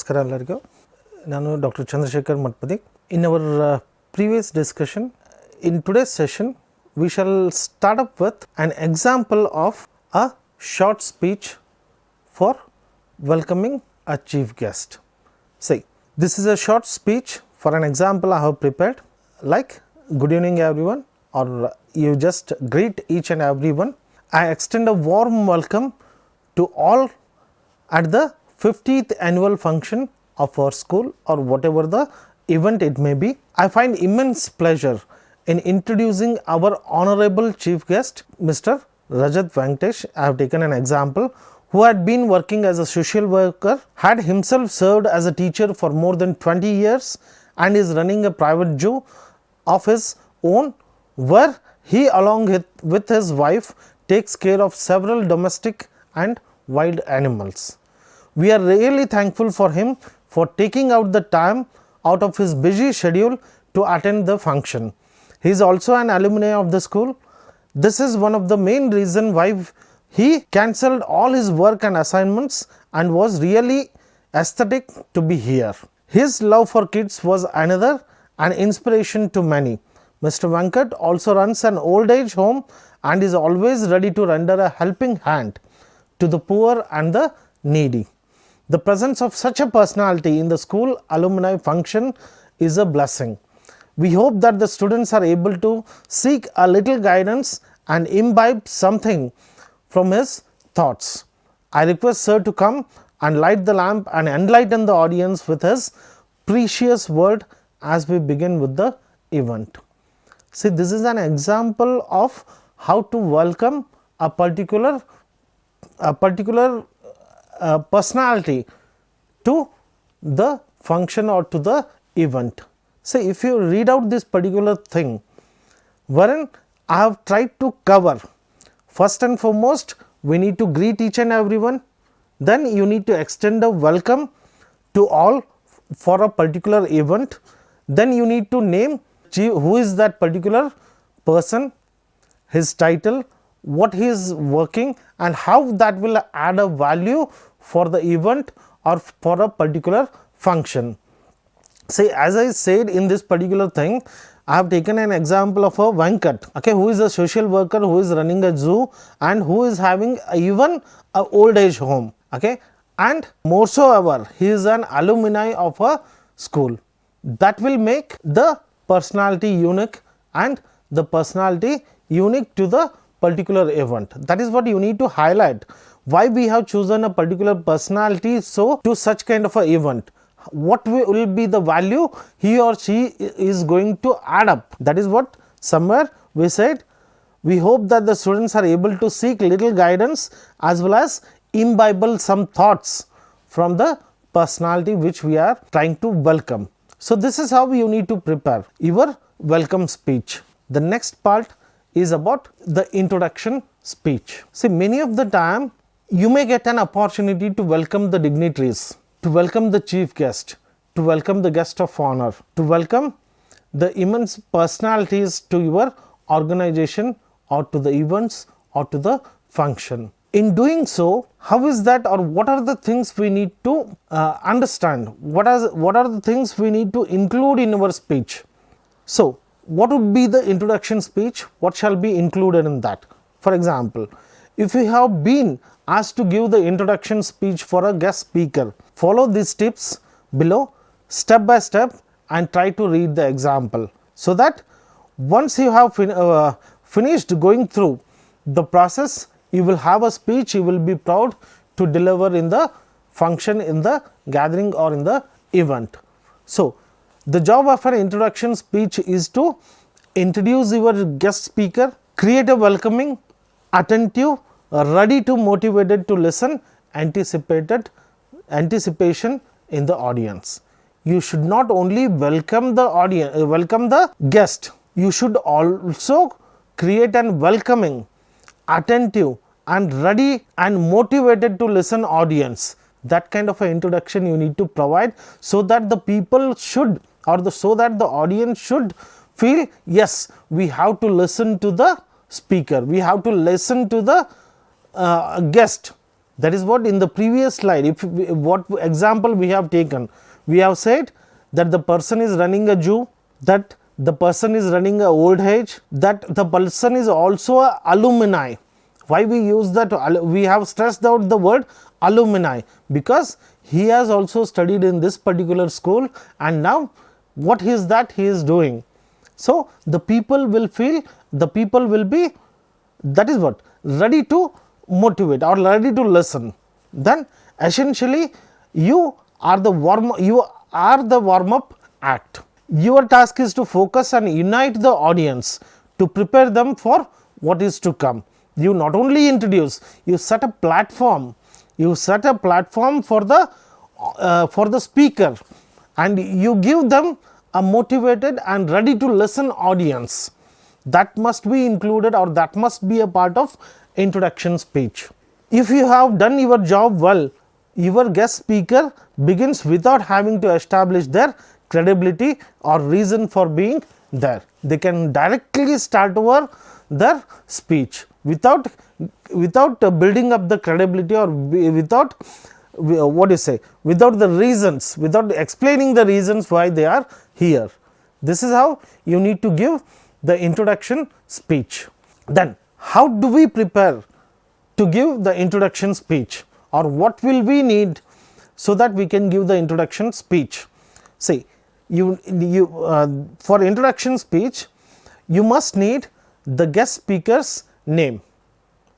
ನಮಸ್ಕಾರ ಎಲ್ಲರಿಗೂ. ನಾನು doctor Chandrashekhar Mathapati. In our previous discussion, in today's session, we shall start up with an example of a short speech for welcoming a chief guest. Say, this is a short speech for an example I have prepared, like good evening everyone, or you just greet each and everyone. I extend a warm welcome to all at the 50th annual function of our school, or whatever the event it may be. I find immense pleasure in introducing our honorable chief guest, Mr. Rajat Venkatesh. I have taken an example, who had been working as a social worker, had himself served as a teacher for more than 20 years and is running a private zoo of his own, where he along with his wife takes care of several domestic and wild animals. We are really thankful for him for taking out the time out of his busy schedule to attend the function. He is also an alumni of the school. This is one of the main reason why he cancelled all his work and assignments and was really ecstatic to be here. His love for kids was another an inspiration to many. Mr. Venkat also runs an old age home and is always ready to render a helping hand to the poor and the needy. The presence of such a personality in the school alumni function is a blessing. We hope that the students are able to seek a little guidance and imbibe something from his thoughts. I request sir to come and light the lamp and enlighten the audience with his precious word as we begin with the event. See, this is an example of how to welcome a particular personality to the function or to the event. Say, if you read out this particular thing, wherein I have tried to cover, first and foremost, we need to greet each and everyone, then you need to extend a welcome to all for a particular event, then you need to name who is that particular person, his title, what he is working, and how that will add a value for the event or for a particular function. See, as I said in this particular thing, I have taken an example of a Venkat, okay, who is a social worker, who is running a zoo and who is having even a old age home, okay, and more so ever he is an alumni of a school. That will make the personality unique and the personality unique to the particular event. That is what you need to highlight, why we have chosen a particular personality so to such kind of a event. What will be the value he or she is going to add up. That is what somewhere we said. We hope that the students are able to seek little guidance as well as imbibe some thoughts from the personality which we are trying to welcome. So, this is how you need to prepare your welcome speech. The next part is about the introduction speech. See, many of the time you may get an opportunity to welcome the dignitaries, to welcome the chief guest, to welcome the guest of honor, to welcome the immense personalities to your organization or to the events or to the function. In doing so, how is that, or what are the things we need to understand? What are the things we need to include in our speech? So, what would be the introduction speech? What shall be included in that? For example, if you have been asked to give the introduction speech for a guest speaker, follow these tips below step by step and try to read the example, so that once you have finished going through the process, you will have a speech you will be proud to deliver in the function, in the gathering or in the event. So, the job of an introduction speech is to introduce your guest speaker, create a welcoming, attentive, ready to motivated to listen, anticipation in the audience. You should not only welcome the audience, welcome the guest, you should also create an welcoming, attentive and ready and motivated to listen audience. That kind of an introduction you need to provide, so that the people should, or so that the audience should feel, yes, we have to listen to the speaker, we have to listen to the guest. That is what in the previous slide, what example we have taken, we have said that the person is running a Jew, that the person is running a old age, that the person is also a alumni. Why we use that? We have stressed out the word alumni because he has also studied in this particular school, and now what is that he is doing. So, the people will feel, the people will be, that is what, ready to motivate or ready to listen. Then essentially you are the warm up act. Your task is to focus and unite the audience to prepare them for what is to come. You not only introduce, you set a platform, for the speaker, and you give them a motivated and ready to listen audience. That must be included, or that must be a part of introduction speech. If you have done your job well, your guest speaker begins without having to establish their credibility or reason for being there. They can directly start over their speech without building up the credibility, or without without the reasons, without explaining the reasons why they are here. This is how you need to give the introduction speech. Then how do we prepare to give the introduction speech, or what will we need so that we can give the introduction speech? See, for introduction speech you must need the guest speaker's name.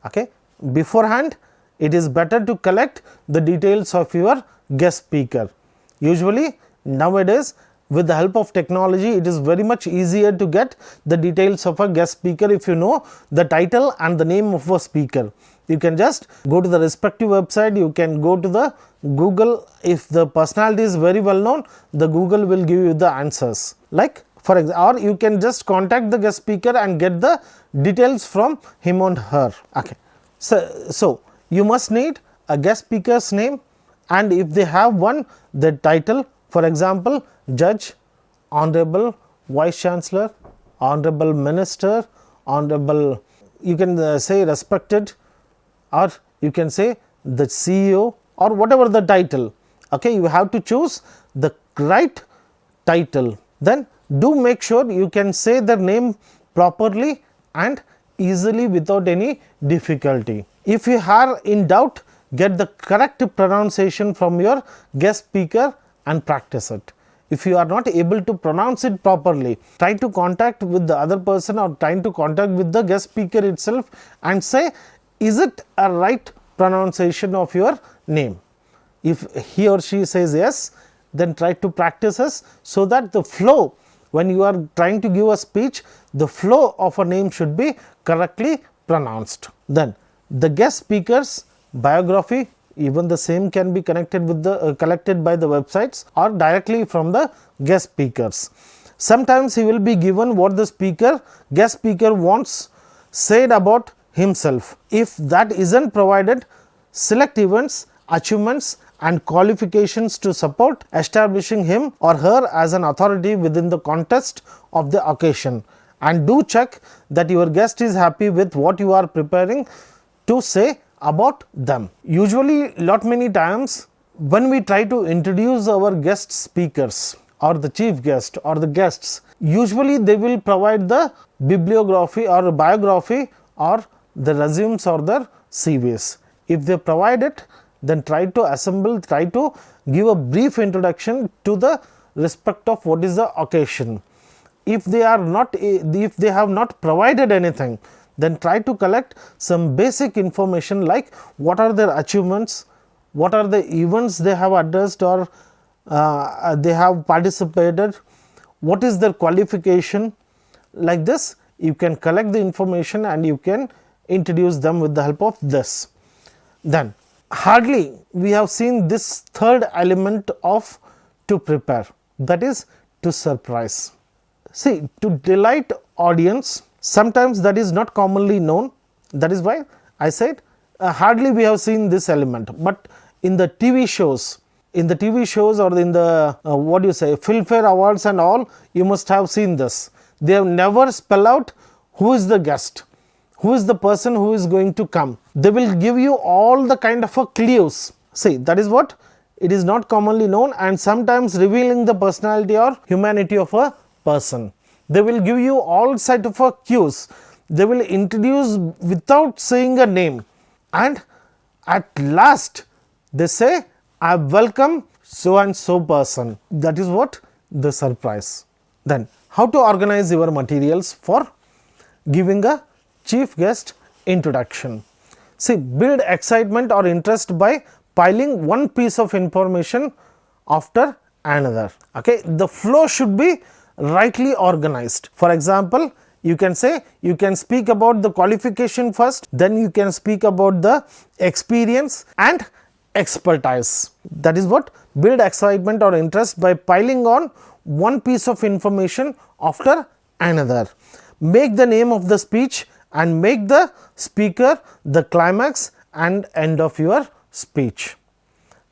Okay, beforehand it is better to collect the details of your guest speaker. Usually nowadays, with the help of technology, it is very much easier to get the details of a guest speaker if you know the title and the name of a speaker. You can just go to the respective website, you can go to the Google. If the personality is very well known, the Google will give you the answers. Like for example, or you can just contact the guest speaker and get the details from him or her. Okay. So you must need a guest speaker's name, and if they have one, the title. For example, Judge, Honorable, Vice Chancellor, Honorable Minister, Honorable, you can say respected, or you can say the CEO, or whatever the title. Okay, you have to choose the right title. Then do make sure you can say their name properly and easily without any difficulty. If you are in doubt, get the correct pronunciation from your guest speaker and practice it. If you are not able to pronounce it properly, try to contact with the other person, or try to contact with the guest speaker itself and say, is it a right pronunciation of your name? If he or she says yes, then try to practice this, so that the flow, when you are trying to give a speech, the flow of a name should be correctly pronounced. Then the guest speaker's biography, even the same can be connected with the collected by the websites or directly from the guest speakers. Sometimes he will be given what the guest speaker wants said about himself. If that isn't provided, select events, achievements and qualifications to support establishing him or her as an authority within the context of the occasion, and do check that your guest is happy with what you are preparing to say about them. Usually many times when we try to introduce our guest speakers or the chief guest or the guests, usually they will provide the bibliography or biography or the resumes or their CVs. If they provide it, then try to give a brief introduction to the respect of what is the occasion. If they have not provided anything, then try to collect some basic information like what are their achievements, what are the events they have addressed or they have participated, what is their qualification. Like this, you can collect the information and you can introduce them with the help of this. Then hardly we have seen this third element of to prepare, that is to surprise. See, to delight audience, sometimes that is not commonly known. That is why I said hardly we have seen this element, but in the TV shows or in the Filmfare Awards and all, you must have seen this. They have never spell out who is the guest, who is the person who is going to come. They will give you all the kind of a clues. See, that is what it is not commonly known, and sometimes revealing the personality or humanity of a person. They will give you all sort of a cues. They will introduce without saying a name, and at last they say, I welcome so and so person. That is what the surprise. Then how to organize your materials for giving a chief guest introduction. See, build excitement or interest by piling one piece of information after another. Okay, the flow should be rightly organized. For example, you can say, you can speak about the qualification first, then you can speak about the experience and expertise. That is what build excitement or interest by piling on one piece of information after another. Make the name of the speech and make the speaker the climax and end of your speech.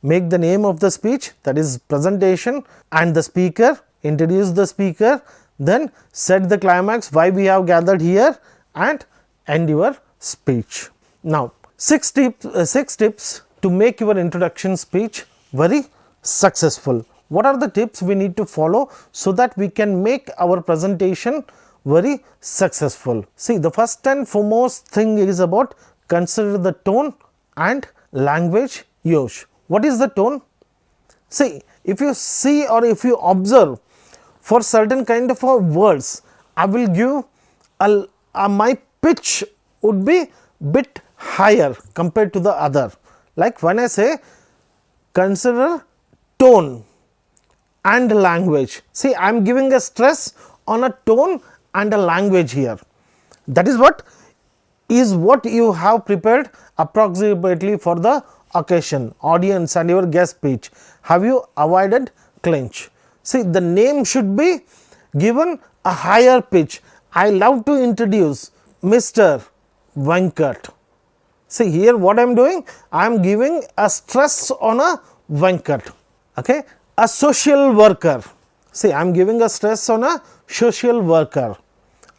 Make the name of the speech, that is presentation, and the speaker, introduce the speaker, then set the climax, why we have gathered here, and end your speech. Now, 6 tips to make your introduction speech very successful. What are the tips we need to follow so that we can make our presentation very successful? See, the first and foremost thing is about consider the tone and language used. What is the tone? See, if you see or if you observe, for certain kind of words, I will give my pitch would be bit higher compared to the other. Like when I say consider tone and language, see, I am giving a stress on a tone and a language here. That is what you have prepared approximately for the occasion, audience and your guest speech. Have you avoided clinch? See, the name should be given a higher pitch. I love to introduce Mr. Venkat. See, here what I am doing, I am giving a stress on a Venkat. Okay, a social worker. See, I am giving a stress on a social worker.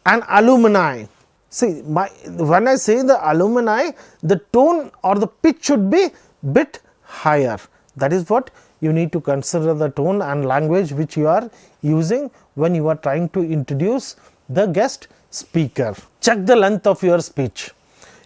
An alumni. See, when I say the alumni, the tone or the pitch should be bit higher. That is what you need to consider, the tone and language which you are using when you are trying to introduce the guest speaker. Check the length of your speech.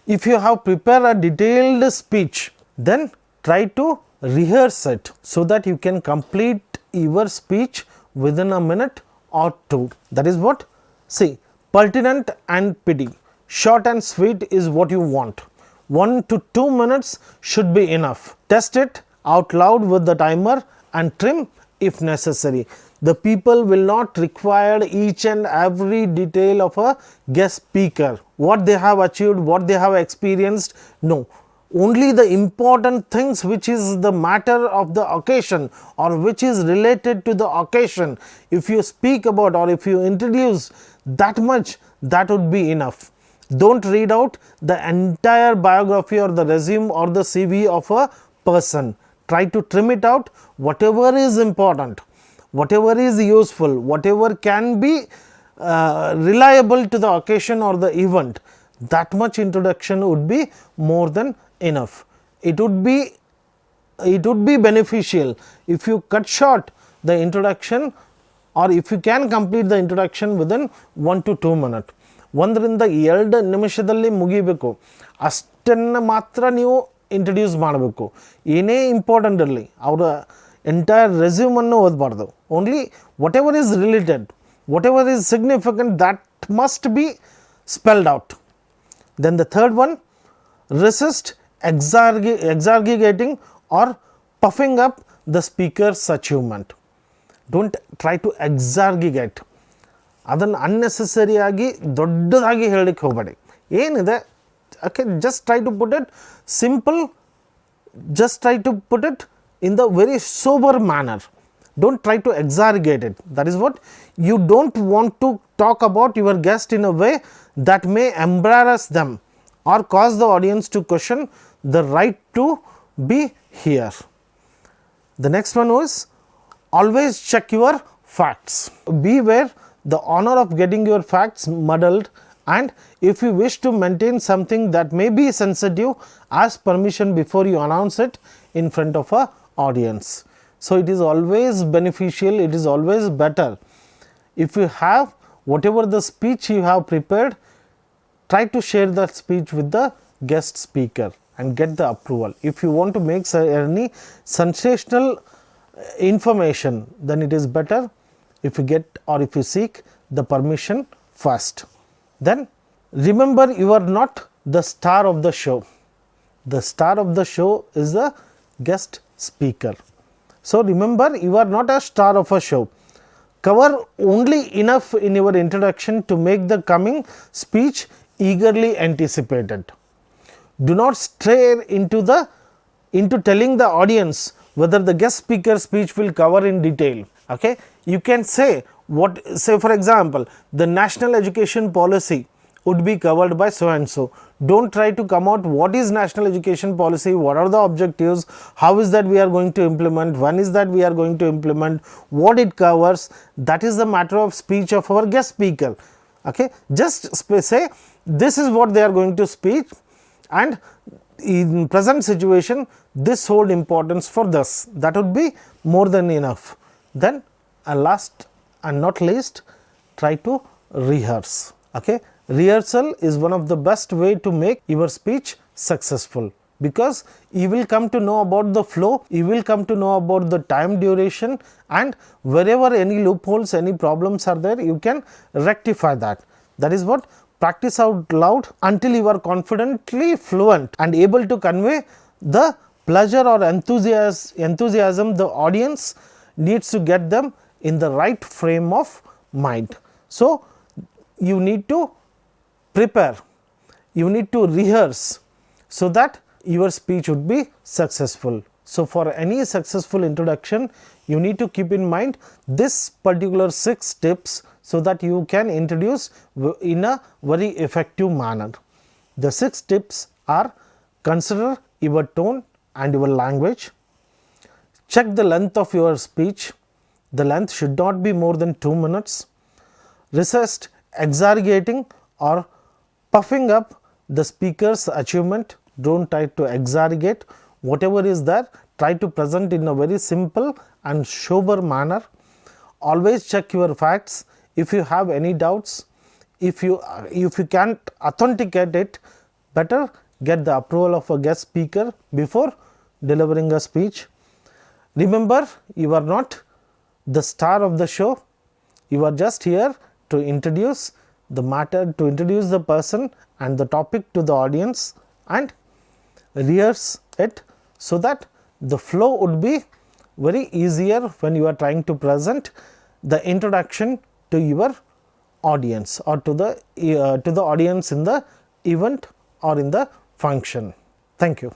If you have prepared a detailed speech, then try to rehearse it so that you can complete your speech within a minute or two. That is what, see, pertinent and pithy, short and sweet is what you want. 1 to 2 minutes should be enough. Test it out loud with the timer and trim if necessary. The people will not require each and every detail of a guest speaker, what they have achieved, what they have experienced. No, only the important things which is the matter of the occasion or which is related to the occasion. If you speak about or if you introduce that much, that would be enough. Don't read out the entire biography or the resume or the CV of a person. Try to trim it out, whatever is important, whatever is useful, whatever can be reliable to the occasion or the event. That much introduction would be more than enough. It would be beneficial if you cut short the introduction or if you can complete the introduction within 1 to 2 minutes. 1 ರಿಂದ 2 ನಿಮಿಷದಲ್ಲಿ ಮುಗಿಬೇಕು, ಅಷ್ಟನ್ನು ಮಾತ್ರ ನೀವು introduce ಮಾಡಬೇಕು. ಏನೇ important ಇರಲಿ, ಅವರ entire ರೆಸ್ಯೂಮನ್ನು ಓದಬಾರ್ದು. Only whatever is related, whatever is significant, that must be spelled out. Then the third one, resist exaggerating or puffing up the speaker's achievement. Don't try to exaggerate. ಅದನ್ನು ಅನ್ನೆಸೆಸರಿಯಾಗಿ ದೊಡ್ಡದಾಗಿ ಹೇಳಲಿಕ್ಕೆ ಹೋಗಬೇಡಿ. ಏನಿದೆ, okay, just try to put it simple, just try to put it in the very sober manner. Don't try to exaggerate it. That is what you don't want to talk about your guest in a way that may embarrass them or cause the audience to question the right to be here. The next one was always check your facts. Beware the honor of getting your facts muddled and if you wish to maintain something that may be sensitive, ask permission before you announce it in front of a audience. So, it is always beneficial, it is always better if you have whatever the speech you have prepared, try to share that speech with the guest speaker and get the approval. If you want to make any sensational information, then it is better if you get or if you seek the permission first. Then remember, you are not the star of the show. The star of the show is the guest speaker. So, remember, you are not a star of a show. Cover only enough in your introduction to make the coming speech eagerly anticipated. Do not stray into telling the audience whether the guest speaker speech will cover in detail. Okay? You can say for example, the national education policy would be covered by so and so. Don't try to come out what is national education policy, what are the objectives, how is that we are going to implement, when is that we are going to implement, what it covers. That is the matter of speech of our guest speaker. Okay? Just say this is what they are going to speak, and in present situation this hold importance for this. That would be more than enough. Then last and not least, try to rehearse. Okay? Rehearsal is one of the best way to make your speech successful, because you will come to know about the flow, you will come to know about the time duration, and wherever any loopholes, any problems are there, you can rectify that. That is what practice out loud until you are confidently fluent and able to convey the pleasure or enthusiasm the audience needs to get them in the right frame of mind. So, you need to prepare, you need to rehearse so that your speech would be successful. So, for any successful introduction, you need to keep in mind this particular 6 tips so that you can introduce in a very effective manner. The 6 tips are: consider your tone and your language, check the length of your speech, the length should not be more than 2 minutes, resist exaggerating or puffing up the speaker's achievement. Don't try to exaggerate whatever is there, try to present in a very simple and sober manner. Always check your facts. If you have any doubts, if you can't authenticate it, better get the approval of a guest speaker before delivering a speech. Remember, you are not the star of the show, you are just here to introduce the matter, to introduce the person and the topic to the audience, and rehearse it so that the flow would be very easier when you are trying to present the introduction to your audience or to the audience in the event or in the function. Thank you.